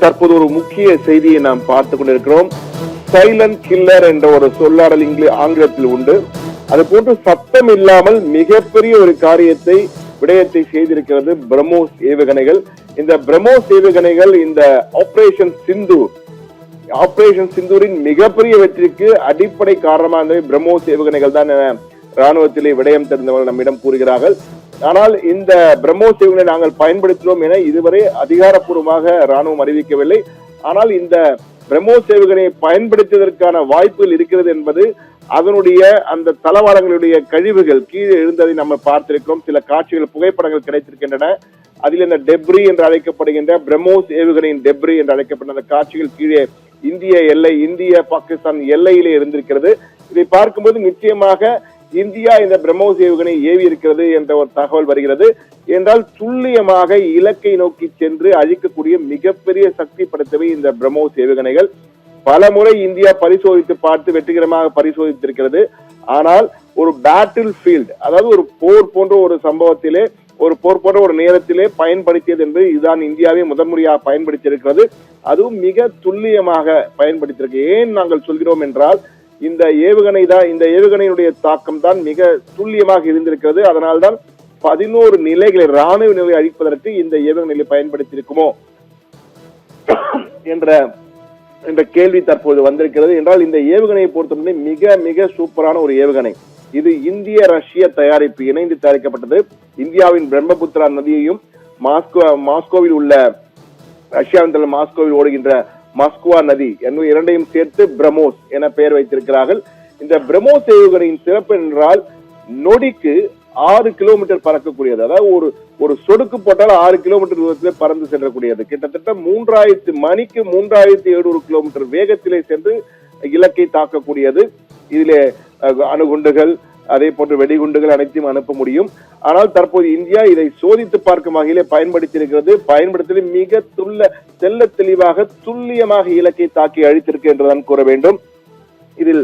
தற்போது ஒரு முக்கிய செய்தியை நாம் பார்த்துக் கொண்டிருக்கிறோம். சைலண்ட் கில்லர் என்ற ஒரு சொல்லாடல் ஆங்கிலத்தில் உண்டு. அது போன்று சத்தம் இல்லாமல் மிகப்பெரிய ஒரு விடயத்தை செய்திருக்கிறது பிரம்மோஸ் ஏவுகணைகள். இந்த பிரம்மோஸ் ஏவுகணைகள் இந்த ஆபரேஷன் சிந்தூரின் மிகப்பெரிய வெற்றிக்கு அடிப்படை காரணமாக பிரம்மோஸ் ஏவுகணைகள் தான் என ராணுவத்திலே விடயம் தெரிந்தவர்கள் நம்மிடம் கூறுகிறார்கள். ஆனால் இந்த பிரம்மோஸ் ஏவுகணை நாங்கள் பயன்படுத்தினோம் என இதுவரை அதிகாரப்பூர்வமாக ராணுவம் அறிவிக்கவில்லை. ஆனால் இந்த பிரம்மோஸ் ஏவுகணையை பயன்படுத்துவதற்கான வாய்ப்புகள் இருக்கிறது என்பது அதனுடைய அந்த தளவாடங்களுடைய கழிவுகள் கீழே இருந்ததை நம்ம பார்த்திருக்கிறோம். சில காட்சிகள் புகைப்படங்கள் கிடைத்திருக்கின்றன. அதில் இந்த டெப்ரி என்று அழைக்கப்படுகின்ற பிரம்மோஸ் ஏவுகணையின் டெப்ரி என்று அழைக்கப்பட்ட அந்த காட்சிகள் கீழே இந்திய பாகிஸ்தான் எல்லையிலே இருந்திருக்கிறது. இதை பார்க்கும்போது நிச்சயமாக இந்தியா இந்த பிரம்மோஸ் ஏவுகணை ஏவி இருக்கிறது என்ற ஒரு தகவல் வருகிறது. என்றால் துல்லியமாக இலக்கை நோக்கி சென்று அழிக்கக்கூடிய மிகப்பெரிய சக்தி படைத்தவை இந்த பிரம்மோஸ் ஏவுகணைகள். பல முறை இந்தியா பரிசோதித்து பார்த்து வெற்றிகரமாக பரிசோதித்திருக்கிறது. ஆனால் ஒரு பேட்டில் ஃபீல்ட், அதாவது ஒரு போர் போன்ற ஒரு சம்பவத்திலே, ஒரு போர் போன்ற ஒரு நேரத்திலே பயன்படுத்தியது என்பது இதுதான் இந்தியாவை முதன்முறையாக பயன்படுத்தியிருக்கிறது. அதுவும் மிக துல்லியமாக பயன்படுத்தியிருக்கு. ஏன் நாங்கள் சொல்கிறோம் என்றால் இந்த ஏவுகணையுடைய தாக்கம் தான் மிக துல்லியமாக இருந்திருக்கிறது. அதனால்தான் 11 நிலைகளை ராணுவ நிலை அழிப்பதற்கு இந்த ஏவுகணைகளை பயன்படுத்தியிருக்குமோ என்ற கேள்வி தற்போது வந்திருக்கிறது. என்றால் இந்த ஏவுகணையை பொறுத்தவரை மிக மிக சூப்பரான ஒரு ஏவுகணை. இது இந்திய ரஷ்ய தயாரிப்பு இணைந்து தயாரிக்கப்பட்டது. இந்தியாவின் பிரம்மபுத்திரா நதியையும் மாஸ்கோவில் உள்ள ரஷ்யாவின் மாஸ்கோவில் ஓடுகின்ற மாஸ்குவா நதி இரண்டையும் சேர்த்து பிரம்மோஸ் என பெயர் வைத்திருக்கிறார்கள். இந்த பிரம்மோஸ் ஏவுகணையின் சிறப்பு என்றால் நொடிக்கு 6 கிலோமீட்டர் பறக்கக்கூடியது. அதாவது ஒரு சொடுக்கு போட்டால் 6 கிலோமீட்டர் தூரத்தில் பறந்து சென்றக்கூடியது. கிட்டத்தட்ட 3700 கிலோமீட்டர் வேகத்திலே சென்று இலக்கை தாக்கக்கூடியது. இதிலே அணுகுண்டுகள் அதே போன்று வெடிகுண்டுகள் அனைத்தையும் அனுப்ப முடியும். ஆனால் தற்போது இந்தியா இதை சோதித்து பார்க்கும் வகையிலே பயன்படுத்தி மிக தெல்ல தெளிவாக துல்லியமாக இலக்கை தாக்கி அழித்திருக்கு என்றுதான் கூற வேண்டும். இதில்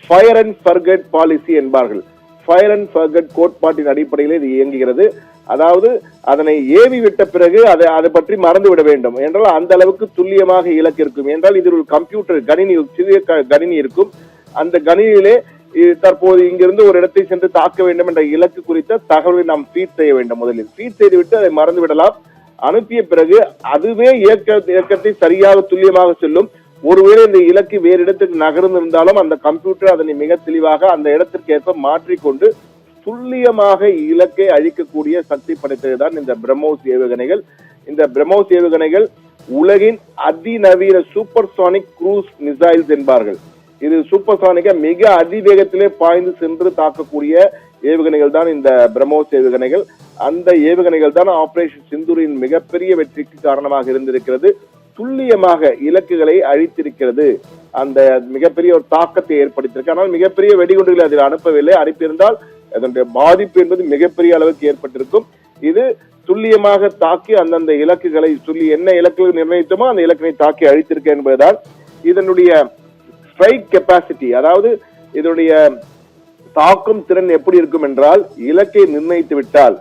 ஃபயர் அண்ட் ஃபர்கெட் பாலிசி என்பார்கள். ஃபயர் அண்ட் ஃபர்கெட் கோட்பாட்டின் அடிப்படையில் இது இயங்குகிறது. அதாவது அதனை ஏவி விட்ட பிறகு அதை பற்றி மறந்துவிட வேண்டும் என்றால் அந்த அளவுக்கு துல்லியமாக இலக்கு இருக்கும். என்றால் இதில் ஒரு கம்ப்யூட்டர் சிறிய கணினி இருக்கும். அந்த கணினியிலே தற்போது இங்கிருந்து ஒரு இடத்தை சென்று தாக்க வேண்டும் என்ற இலக்கு குறித்த தகவலை நாம் ஃபீட் செய்ய வேண்டும். முதலில் ஃபீட் செய்துவிட்டு அதை மறந்து விடலாம். அனுப்பிய பிறகு அதுவே இயக்கத்தை சரியாக துல்லியமாக செல்லும். ஒருவேளை இந்த இலக்கு வேறு இடத்துக்கு நகர்ந்திருந்தாலும் அந்த கம்ப்யூட்டர் அதனை மிக தெளிவாக அந்த இடத்திற்கு ஏற்ப மாற்றிக்கொண்டு துல்லியமாக இலக்கை அழிக்கக்கூடிய சக்தி படைத்ததுதான் இந்த பிரம்மோஸ் ஏவுகணைகள். இந்த பிரம்மோஸ் ஏவுகணைகள் உலகின் அதிநவீன சூப்பர்சானிக் குரூஸ் மிசைல்ஸ் என்பார்கள். இது சூப்பர்சானிக்கா மிக அதிவேகத்திலே பாய்ந்து சென்று தாக்கக்கூடிய ஏவுகணைகள் தான் இந்த பிரம்மோஸ் ஏவுகணைகள். அந்த ஏவுகணைகள் தான் ஆபரேஷன் சிந்தூரின் மிகப்பெரிய வெற்றிக்கு காரணமாக இருந்திருக்கிறது. துல்லியமாக இலக்குகளை அழித்திருக்கிறது. அந்த மிகப்பெரிய ஒரு தாக்கத்தை ஏற்படுத்தியிருக்கு. ஆனால் மிகப்பெரிய வெடிகுண்டுகளை அதில் அனுப்பியிருந்தால் அதனுடைய பாதிப்பு என்பது மிகப்பெரிய அளவுக்கு ஏற்பட்டிருக்கும். இது துல்லியமாக தாக்கி அந்தந்த இலக்குகளை என்ன இலக்குகள் நிர்ணயித்தோமோ அந்த இலக்கினை தாக்கி அழித்திருக்க என்பதுதான் இதனுடைய ஸ்ட்ரைக் கெப்பாசிட்டி. அதாவது இதனுடைய தாக்கும் திறன் எப்படி இருக்கும் என்றால் இலக்கை நிர்ணயித்து விட்டால்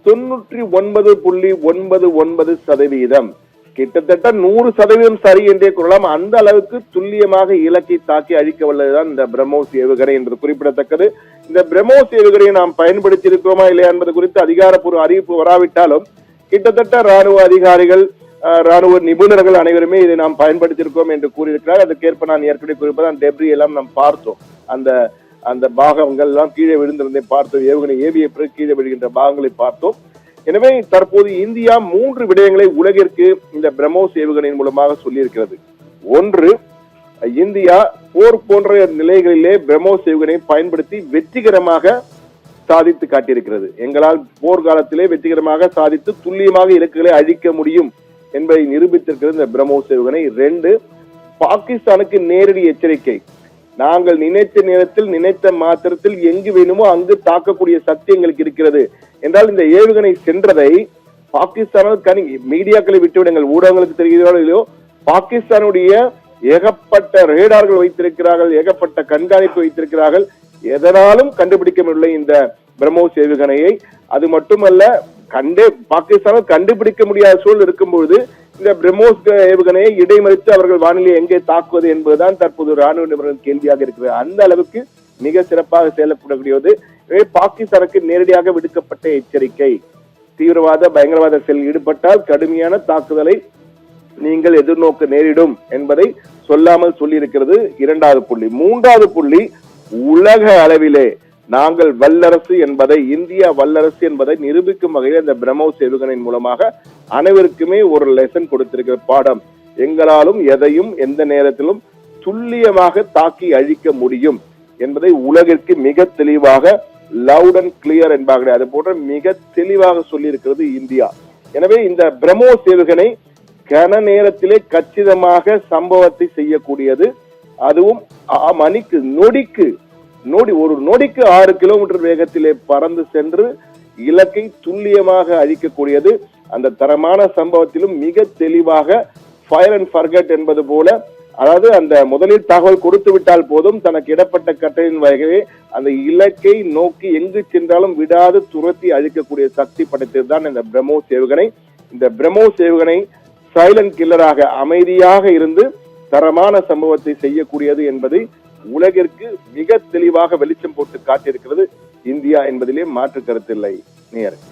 99.99% கிட்டத்தட்ட 100% சரி என்றே கூறலாம். அந்த அளவுக்கு துல்லியமாக இலக்கை தாக்கி அழிக்க வல்லதுதான் இந்த பிரம்மோஸ் ஏவுகணை என்பது குறிப்பிடத்தக்கது. இந்த பிரம்மோஸ் ஏவுகணையை நாம் பயன்படுத்தி இருக்கிறோமா இல்லையா என்பது குறித்து அதிகாரப்பூர்வ அறிவிப்பு வராவிட்டாலும் கிட்டத்தட்ட ராணுவ அதிகாரிகள் ராணுவ நிபுணர்கள் அனைவருமே இதை நாம் பயன்படுத்தியிருக்கோம் என்று கூறியிருக்கிறார். அதற்கேற்ப நான் ஏற்கனவே குறிப்பதான் டெப்ரி எல்லாம் நாம் பார்த்தோம். அந்த பாகங்கள் எல்லாம் கீழே விழுந்திருந்தே பார்த்தோம். ஏவுகணை ஏவிய பிறகு கீழே விழுகின்ற பாகங்களை பார்த்தோம். எனவே தற்போது இந்தியா 3 விடயங்களை உலகிற்கு இந்த பிரம்மோஸ் ஏவுகணையின் மூலமாக சொல்லியிருக்கிறது. ஒன்று, இந்தியா போர் போன்ற நிலைகளிலே பிரம்மோஸ் ஏவுகணையை பயன்படுத்தி வெற்றிகரமாக சாதித்து காட்டியிருக்கிறது. எங்களால் போர்க்காலத்திலே வெற்றிகரமாக சாதித்து துல்லியமாக இலக்குகளை அழிக்க முடியும் என்பதை நிரூபித்திருக்கிறது இந்த பிரம்மோஸ் ஏவுகணை. 2, பாகிஸ்தானுக்கு நேரடி எச்சரிக்கை. நாங்கள் நினைத்த நேரத்தில் நினைத்த மாத்திரத்தில் எங்கு வேணுமோ அங்கு தாக்கக்கூடிய சக்தி எங்களுக்கு இருக்கிறது என்றால் இந்த ஏவுகணை சென்றதை பாகிஸ்தான் மீடியாக்களை விட்டுவிடுங்கள், ஊடகங்களுக்கு தெரிகிறதோ இல்லையோ, பாகிஸ்தானுடைய ஏகப்பட்ட ரேடார்கள் வைத்திருக்கிறார்கள், ஏகப்பட்ட கண்காணிப்பு வைத்திருக்கிறார்கள். எதனாலும் கண்டுபிடிக்க முடியல இந்த பிரம்மோஸ் ஏவுகணையை. அது மட்டுமல்ல, பாகிஸ்தானால் கண்டுபிடிக்க முடியாத சூழல் இருக்கும்போது இந்த பிரம்மோஸ் ஏவுகணையை இடைமறித்து அவர்கள் வானிலை எங்கே தாக்குவது என்பதுதான் தற்போது ராணுவ நிபுணர்கள் கேள்வியாக இருக்கிறது. அந்த அளவுக்கு மிக சிறப்பாக செயல்படக்கூடியது. பாகிஸ்தானுக்கு நேரடியாக விடுக்கப்பட்ட எச்சரிக்கை, தீவிரவாத பயங்கரவாத செயலில் ஈடுபட்டால் கடுமையான தாக்குதலை நீங்கள் எதிர்நோக்க நேரிடும் என்பதை சொல்லாமல் சொல்லியிருக்கிறது. இரண்டாவது புள்ளி. மூன்றாவது புள்ளி, உலக அளவிலே நாங்கள் வல்லரசு என்பதை, இந்தியா வல்லரசு என்பதை நிரூபிக்கும் வகையில் இந்த பிரம்மோஸ் ஏவுகணையின் மூலமாக அனைவருக்குமே ஒரு லெசன் கொடுத்திருக்கிற பாடம். எங்களாலும் எதையும் எந்த நேரத்திலும் துல்லியமாக தாக்கி அழிக்க முடியும் என்பதை உலகிற்கு மிக தெளிவாக லவுட் அண்ட் கிளியர் என்பார்கள், அது போன்ற மிக தெளிவாக சொல்லி இருக்கிறது இந்தியா. எனவே இந்த பிரம்மோஸ் ஏவுகணை கன நேரத்திலே கச்சிதமாக சம்பவத்தை செய்யக்கூடியது. அதுவும் மணிக்கு ஒரு நொடிக்கு 6 கிலோமீட்டர் வேகத்திலே பறந்து சென்று இலக்கை துல்லியமாக அழிக்கக்கூடியது. அந்த தரமான சம்பவத்திலும் மிக தெளிவாக ஃபயர் அண்ட் ஃபர்கெட் என்பது போல, அதாவது அந்த முதலில் தகவல் கொடுத்து விட்டால் போதும், தனக்கு இடப்பட்ட கட்டளையின் வகையே அந்த இலக்கை நோக்கி எங்கு சென்றாலும் விடாது துரத்தி அழிக்கக்கூடிய சக்தி படைத்ததுதான் இந்த பிரம்மோஸ் ஏவுகணை. இந்த பிரம்மோஸ் ஏவுகணை சைலண்ட் கில்லராக அமைதியாக இருந்து தரமான சம்பவத்தை செய்யக்கூடியது என்பதை உலகிற்கு மிக தெளிவாக வெளிச்சம் போட்டு காட்டியிருக்கிறது இந்தியா என்பதிலே மாற்று கருத்தில்லை. நேயர்களே,